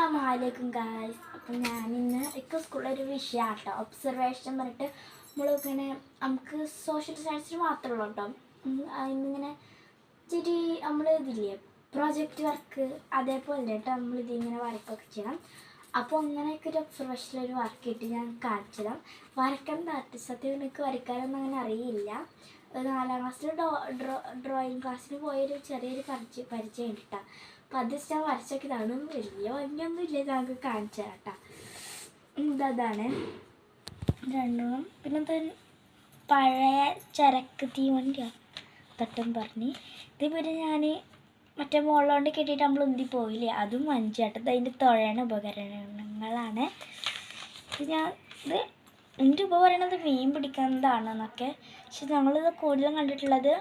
അസ്സലാമലൈക്കും ഗായ്സ്. അപ്പം ഞാനിന്ന് ഒക്കെ സ്കൂളിലൊരു വിഷയമാണ് കേട്ടോ, ഒബ്സർവേഷൻ പറഞ്ഞിട്ട് നമ്മളിങ്ങനെ നമുക്ക് സോഷ്യൽ സയൻസിന് മാത്രമേ ഉള്ളൂ കേട്ടോ. ഇന്നിങ്ങനെ ഇച്ചിരി നമ്മൾ ഇതില്ലേ പ്രൊജക്റ്റ് വർക്ക് അതേപോലെ കേട്ടോ നമ്മളിതിങ്ങനെ വരക്കൊക്കെ ചെയ്യണം. അപ്പോൾ അങ്ങനെയൊക്കെ ഒരു ഒബ്സർവേഷനിലൊരു വർക്ക് ഇട്ട് ഞാൻ കാണിച്ചു തരാം. വരക്കാൻ സത്യം എനിക്ക് വരയ്ക്കാനൊന്നും അങ്ങനെ അറിയില്ല. 4ാം ക്ലാസ്സിൽ ഡ്രോയിങ് ക്ലാസ്സിന് പോയൊരു ചെറിയൊരു പരിചയം കിട്ടാം. അപ്പം അത് ഞാൻ വരച്ചൊക്കെതാണ്. വലിയ ഭംഗിയൊന്നും ഇല്ല, ഞങ്ങൾക്ക് കാണിച്ചു തരാം കേട്ടോ. ഇതാണ് രണ്ടെണ്ണം. പിന്നെ പഴയ ചരക്ക് തീവണ്ടിയാണ് തട്ടും പറഞ്ഞ്. ഇത് പിന്നെ ഞാൻ മറ്റേ മുകളിലോണ്ട് കെട്ടിയിട്ട് നമ്മൾ ഉന്തി പോയില്ലേ, അതും മഞ്ചാട്ടത് അതിൻ്റെ തുഴയണ ഉപകരണങ്ങളാണ്. ഇത് എൻ്റെ ഉപ പറയണത് മീൻ പിടിക്കുന്നതാണെന്നൊക്കെ. പക്ഷെ ഞങ്ങളിത് കൂടുതലും കണ്ടിട്ടുള്ളത്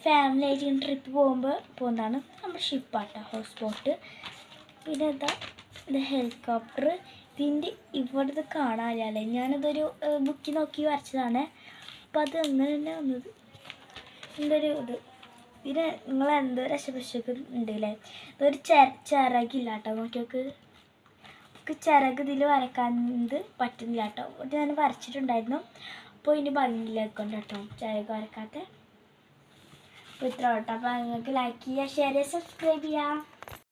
ഫാമിലി ആയിട്ട് ട്രിപ്പ് പോകുന്നതാണ്. നമ്മുടെ ഷിപ്പാട്ടോ, ഹൗസ് ബോട്ട്. പിന്നെ ഇത് ഹെലികോപ്റ്റർ. ഇതിൻ്റെ ഇവിടുത്തെ കാണാനല്ലേ, ഞാനിതൊരു ബുക്കിൽ നോക്കി വരച്ചതാണ്. അപ്പം അത് അങ്ങനെ തന്നെ വന്നത്. ഇതിന് നിങ്ങൾ എന്തോ രക്ഷപക്ഷൊക്കെ ഉണ്ടല്ലേ. ഇതൊരു ചിറകില്ല കേട്ടോ, നോക്കിയൊക്കെ ചിറക് ഇതിൽ വരക്കാൻ പറ്റുന്നില്ല കേട്ടോ. ഇത് ഞാൻ വരച്ചിട്ടുണ്ടായിരുന്നു. അപ്പോൾ ഇതിൻ്റെ ഭംഗിയിലേക്കൊണ്ട് കേട്ടോ ചിറക് വരക്കാത്ത. അപ്പോൾ ഇത്ര കേട്ടോ. അപ്പോൾ നിങ്ങൾക്ക് ലൈക്ക് ചെയ്യുക, ഷെയർ ചെയ്യുക, സബ്സ്ക്രൈബ് ചെയ്യുക.